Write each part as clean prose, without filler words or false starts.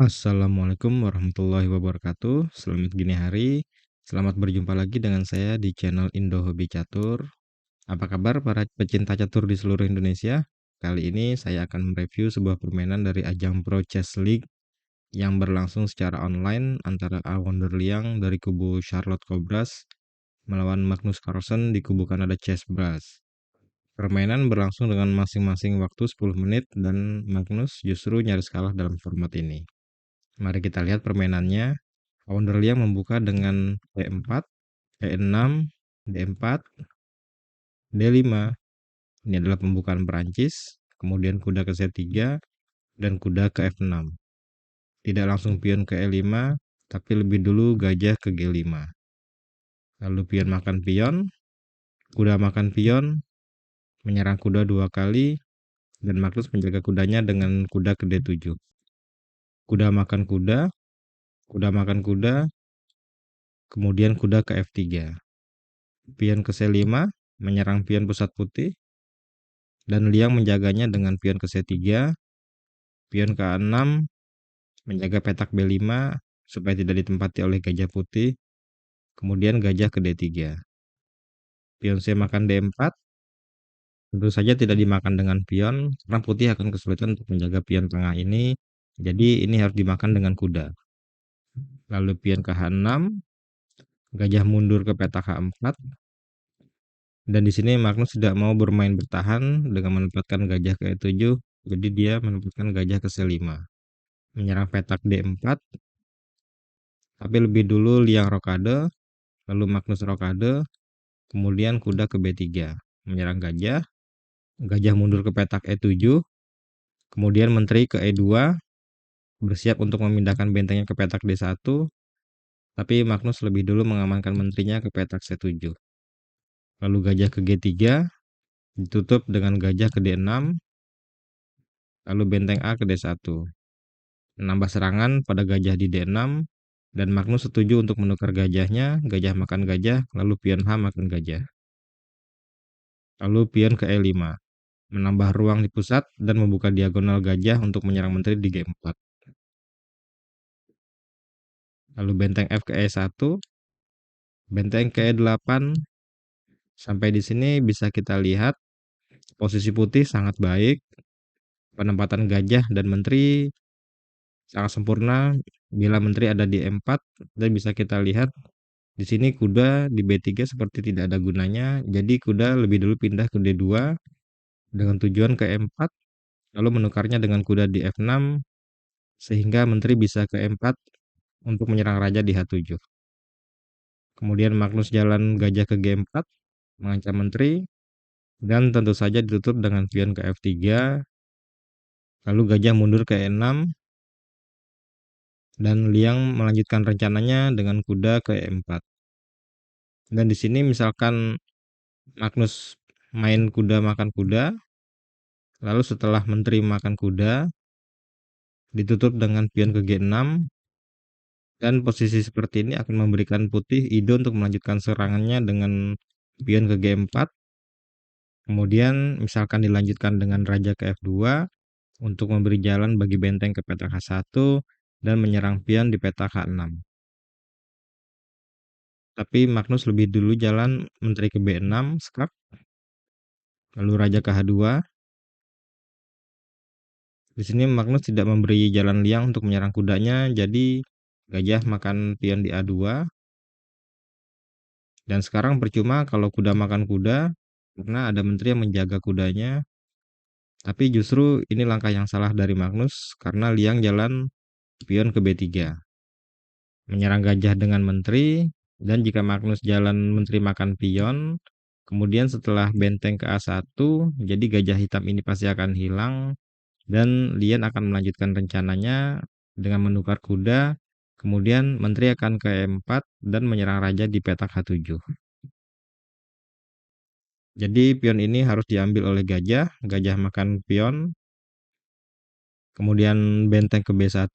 Assalamualaikum warahmatullahi wabarakatuh. Selamat gini hari. Selamat berjumpa lagi dengan saya di channel Indo Hobi Catur. Apa kabar para pecinta catur di seluruh Indonesia? Kali ini saya akan mereview sebuah permainan dari ajang Pro Chess League yang berlangsung secara online antara A Wonderliang dari kubu Charlotte Cobras melawan Magnus Carlsen di kubu Kanada Chess Brass. Permainan berlangsung dengan masing-masing waktu 10 menit dan Magnus justru nyaris kalah dalam format ini. Mari kita lihat permainannya. Wonderliang membuka dengan E4, E6, D4, D5. Ini adalah pembukaan Perancis. Kemudian kuda ke C3 dan kuda ke F6. Tidak langsung pion ke E5, tapi lebih dulu gajah ke G5. Lalu pion makan pion, kuda makan pion, menyerang kuda dua kali, dan Magnus menjaga kudanya dengan kuda ke D7. Kuda makan kuda, kuda makan kuda, kemudian kuda ke F3. Pion ke C5, menyerang pion pusat putih, dan Liang menjaganya dengan pion ke C3, pion ke A6, menjaga petak B5 supaya tidak ditempati oleh gajah putih, kemudian gajah ke D3. Pion C makan D4, tentu saja tidak dimakan dengan pion, karena putih akan kesulitan untuk menjaga pion tengah ini, jadi ini harus dimakan dengan kuda. Lalu pion ke H6, gajah mundur ke petak H4, dan di sini Magnus tidak mau bermain bertahan dengan menempatkan gajah ke E7, jadi dia menempatkan gajah ke C5. Menyerang petak D4, tapi lebih dulu Liang rokade, lalu Magnus rokade, kemudian kuda ke B3, menyerang gajah, gajah mundur ke petak E7, kemudian menteri ke E2, bersiap untuk memindahkan bentengnya ke petak D1, tapi Magnus lebih dulu mengamankan menterinya ke petak C7. Lalu gajah ke G3, ditutup dengan gajah ke D6, lalu benteng A ke D1. Menambah serangan pada gajah di D6, dan Magnus setuju untuk menukar gajahnya, gajah makan gajah, lalu pion H makan gajah. Lalu pion ke E5, menambah ruang di pusat dan membuka diagonal gajah untuk menyerang menteri di G4. Lalu benteng F ke E1, benteng ke E8. Sampai di sini bisa kita lihat posisi putih sangat baik, penempatan gajah dan menteri sangat sempurna bila menteri ada di E4, dan bisa kita lihat di sini kuda di B3 seperti tidak ada gunanya, jadi kuda lebih dulu pindah ke D2 dengan tujuan ke E4, lalu menukarnya dengan kuda di F6 sehingga menteri bisa ke E4 untuk menyerang raja di H7. Kemudian Magnus jalan gajah ke G4 mengancam menteri, dan tentu saja ditutup dengan pion ke F3, lalu gajah mundur ke E6, dan Liang melanjutkan rencananya dengan kuda ke E4. Dan di sini misalkan Magnus main kuda makan kuda, lalu setelah menteri makan kuda, ditutup dengan pion ke G6, dan posisi seperti ini akan memberikan putih ide untuk melanjutkan serangannya dengan pion ke G4. Kemudian misalkan dilanjutkan dengan raja ke F2 untuk memberi jalan bagi benteng ke petak H1 dan menyerang pion di petak H6. Tapi Magnus lebih dulu jalan menteri ke B6, skak, lalu raja ke H2. Di sini Magnus tidak memberi jalan Liang untuk menyerang kudanya, jadi gajah makan pion di A2. Dan sekarang percuma kalau kuda makan kuda, karena ada menteri yang menjaga kudanya. Tapi justru ini langkah yang salah dari Magnus, karena Liang jalan pion ke B3. Menyerang gajah dengan menteri, dan jika Magnus jalan menteri makan pion, kemudian setelah benteng ke A1, jadi gajah hitam ini pasti akan hilang, dan Lian akan melanjutkan rencananya dengan menukar kuda, kemudian menteri akan ke E4 dan menyerang raja di petak H7. Jadi pion ini harus diambil oleh gajah, gajah makan pion, kemudian benteng ke B1,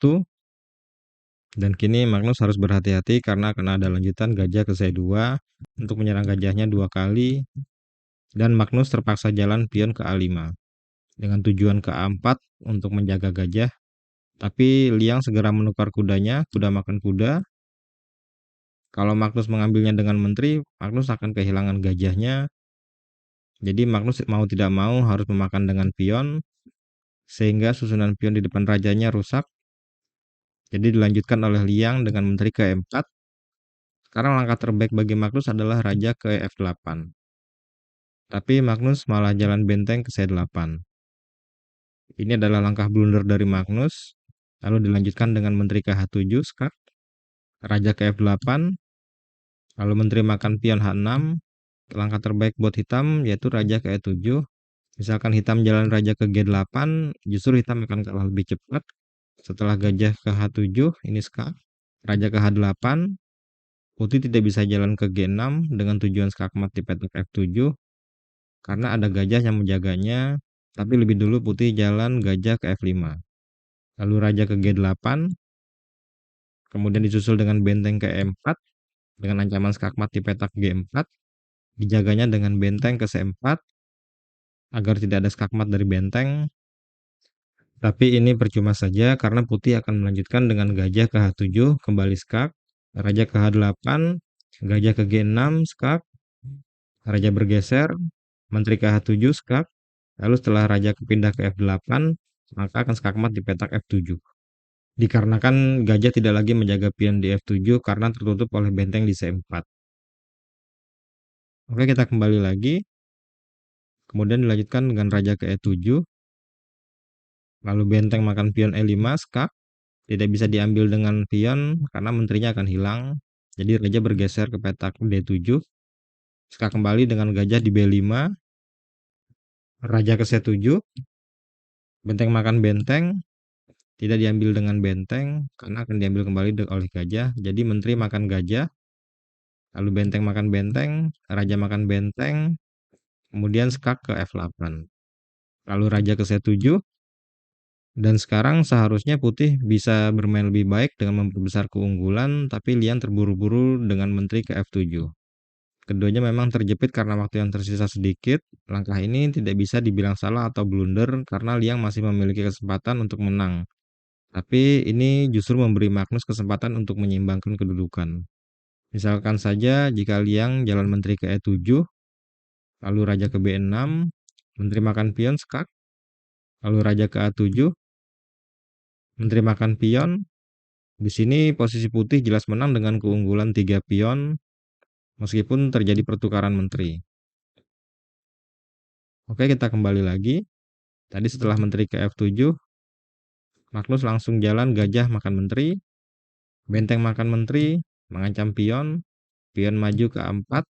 dan kini Magnus harus berhati-hati karena akan ada lanjutan gajah ke C2 untuk menyerang gajahnya dua kali, dan Magnus terpaksa jalan pion ke A5 dengan tujuan ke A4 untuk menjaga gajah, Tapi Liang segera menukar kudanya, kuda makan kuda. Kalau Magnus mengambilnya dengan menteri, Magnus akan kehilangan gajahnya. Jadi Magnus mau tidak mau harus memakan dengan pion, sehingga susunan pion di depan rajanya rusak. Jadi dilanjutkan oleh Liang dengan menteri ke E4. Sekarang langkah terbaik bagi Magnus adalah raja ke F8. Tapi Magnus malah jalan benteng ke C8. Ini adalah langkah blunder dari Magnus. Lalu dilanjutkan dengan menteri ke H7, skak, raja ke F8, lalu menteri makan pion H6. Langkah terbaik buat hitam yaitu raja ke E7. Misalkan hitam jalan raja ke G8, justru hitam akan kalah lebih cepat. Setelah gajah ke H7, ini skak, raja ke H8, putih tidak bisa jalan ke G6 dengan tujuan skakmat di petak F7 karena ada gajah yang menjaganya, tapi lebih dulu putih jalan gajah ke F5. Lalu raja ke G8, kemudian disusul dengan benteng ke E4 dengan ancaman skakmat di petak G4, dijaganya dengan benteng ke C4 agar tidak ada skakmat dari benteng. Tapi ini percuma saja karena putih akan melanjutkan dengan gajah ke H7, kembali skak, raja ke H8, gajah ke G6, skak, raja bergeser, menteri ke H7, skak, lalu setelah raja kepindah ke F8, maka akan skakmat di petak F7. Dikarenakan gajah tidak lagi menjaga pion di F7 karena tertutup oleh benteng di C4. Oke, kita kembali lagi. Kemudian dilanjutkan dengan raja ke E7, lalu benteng makan pion E5, skak, tidak bisa diambil dengan pion karena menterinya akan hilang. Jadi raja bergeser ke petak D7, skak kembali dengan gajah di B5, raja ke C7, benteng makan benteng, tidak diambil dengan benteng karena akan diambil kembali oleh gajah. Jadi menteri makan gajah, lalu benteng makan benteng, raja makan benteng, kemudian skak ke F8. Lalu raja ke C7, dan sekarang seharusnya putih bisa bermain lebih baik dengan memperbesar keunggulan, tapi Lian terburu-buru dengan menteri ke F7. Keduanya memang terjepit karena waktu yang tersisa sedikit. Langkah ini tidak bisa dibilang salah atau blunder karena Liang masih memiliki kesempatan untuk menang. Tapi ini justru memberi Magnus kesempatan untuk menyeimbangkan kedudukan. Misalkan saja jika Liang jalan menteri ke E7, lalu raja ke B6, menteri makan pion skak, lalu raja ke A7, menteri makan pion. Di sini posisi putih jelas menang dengan keunggulan 3 pion meskipun terjadi pertukaran menteri. Oke, kita kembali lagi. Tadi setelah menteri ke F7, Magnus langsung jalan gajah makan menteri, benteng makan menteri, mengancam pion, pion maju ke A4,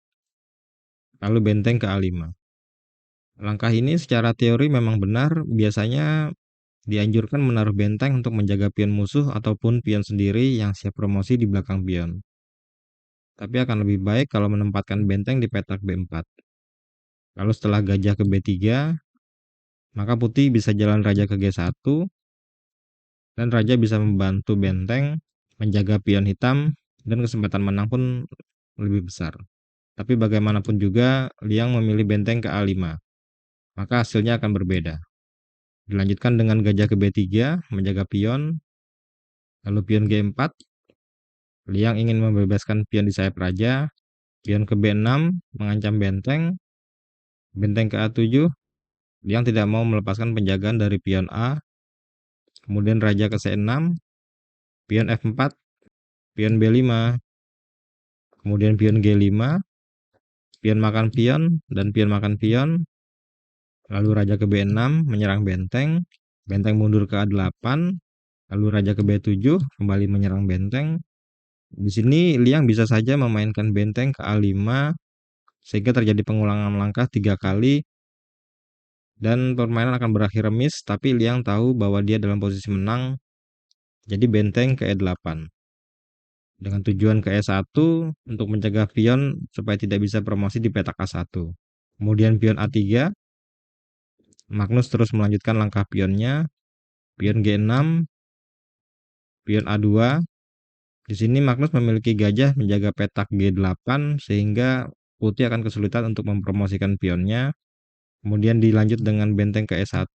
lalu benteng ke A5. Langkah ini secara teori memang benar, biasanya dianjurkan menaruh benteng untuk menjaga pion musuh ataupun pion sendiri yang siap promosi di belakang pion. Tapi akan lebih baik kalau menempatkan benteng di petak B4. Lalu setelah gajah ke B3, maka putih bisa jalan raja ke G1, dan raja bisa membantu benteng menjaga pion hitam, dan kesempatan menang pun lebih besar. Tapi bagaimanapun juga, Liang memilih benteng ke A5, maka hasilnya akan berbeda. Dilanjutkan dengan gajah ke B3, menjaga pion, lalu pion G4, Liang ingin membebaskan pion di sayap raja, pion ke B6, mengancam benteng, benteng ke A7, Liang tidak mau melepaskan penjagaan dari pion A, kemudian raja ke C6, pion F4, pion B5, kemudian pion G5, pion makan pion, dan pion makan pion, lalu raja ke B6, menyerang benteng, benteng mundur ke A8, lalu raja ke B7, kembali menyerang benteng. Di sini Liang bisa saja memainkan benteng ke A5, sehingga terjadi pengulangan langkah 3 kali, dan permainan akan berakhir remis, tapi Liang tahu bahwa dia dalam posisi menang, jadi benteng ke E8. Dengan tujuan ke E1 untuk mencegah pion supaya tidak bisa promosi di petak A1. Kemudian pion A3, Magnus terus melanjutkan langkah pionnya, pion G6, pion A2. Di sini Magnus memiliki gajah menjaga petak G8 sehingga putih akan kesulitan untuk mempromosikan pionnya. Kemudian dilanjut dengan benteng ke E1,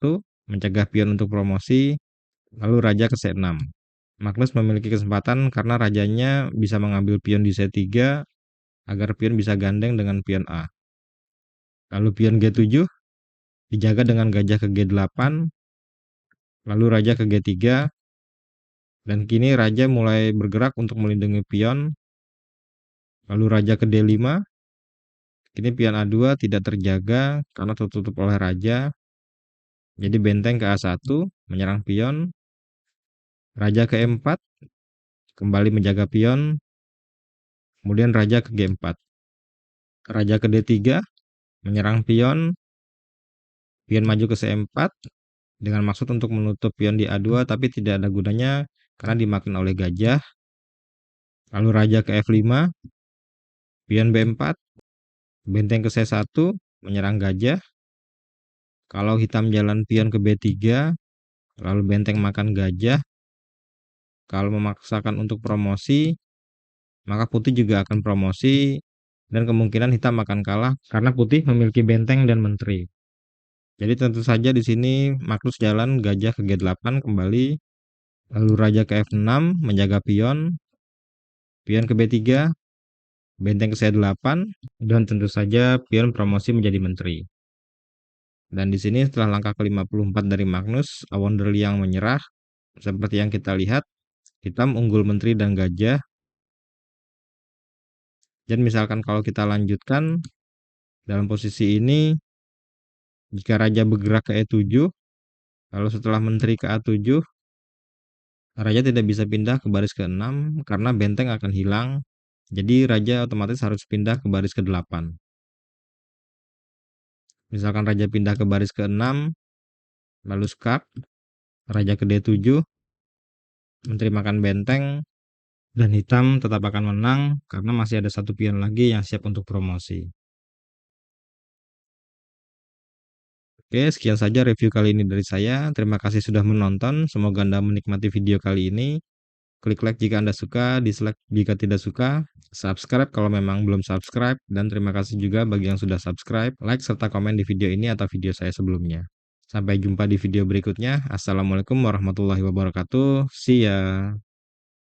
mencegah pion untuk promosi. lalu raja ke C6. Magnus memiliki kesempatan karena rajanya bisa mengambil pion di C3 agar pion bisa gandeng dengan pion A. Lalu pion G7 dijaga dengan gajah ke G8, lalu raja ke G3, dan kini raja mulai bergerak untuk melindungi pion, lalu raja ke D5, kini pion A2 tidak terjaga karena tertutup oleh raja, jadi benteng ke A1 menyerang pion, raja ke E4 kembali menjaga pion, kemudian raja ke G4, raja ke D3 menyerang pion, pion maju ke C4 dengan maksud untuk menutup pion di A2 tapi tidak ada gunanya karena dimakan oleh gajah, lalu raja ke F5, pion B4, benteng ke C1 menyerang gajah, kalau hitam jalan pion ke B3, lalu benteng makan gajah, kalau memaksakan untuk promosi, maka putih juga akan promosi, dan kemungkinan hitam akan kalah karena putih memiliki benteng dan menteri. Jadi tentu saja di sini Magnus jalan gajah ke G8 kembali, lalu raja ke F6 menjaga pion, pion ke B3, benteng ke C8, dan tentu saja pion promosi menjadi menteri. Dan di sini setelah langkah ke-54 dari Magnus, Awonderliang menyerah. Seperti yang kita lihat, hitam unggul menteri dan gajah. Dan misalkan kalau kita lanjutkan dalam posisi ini, jika raja bergerak ke E7, lalu setelah menteri ke A7, raja tidak bisa pindah ke baris ke-6 karena benteng akan hilang. Jadi raja otomatis harus pindah ke baris ke-8. Misalkan raja pindah ke baris ke-6, lalu skak, raja ke D7, menteri makan benteng, dan hitam tetap akan menang karena masih ada satu pion lagi yang siap untuk promosi. Oke, sekian saja review kali ini dari saya. Terima kasih sudah menonton. Semoga Anda menikmati video kali ini. Klik like jika Anda suka, dislike jika tidak suka, subscribe kalau memang belum subscribe, dan terima kasih juga bagi yang sudah subscribe, like, serta komen di video ini atau video saya sebelumnya. Sampai jumpa di video berikutnya. Assalamualaikum warahmatullahi wabarakatuh. See ya.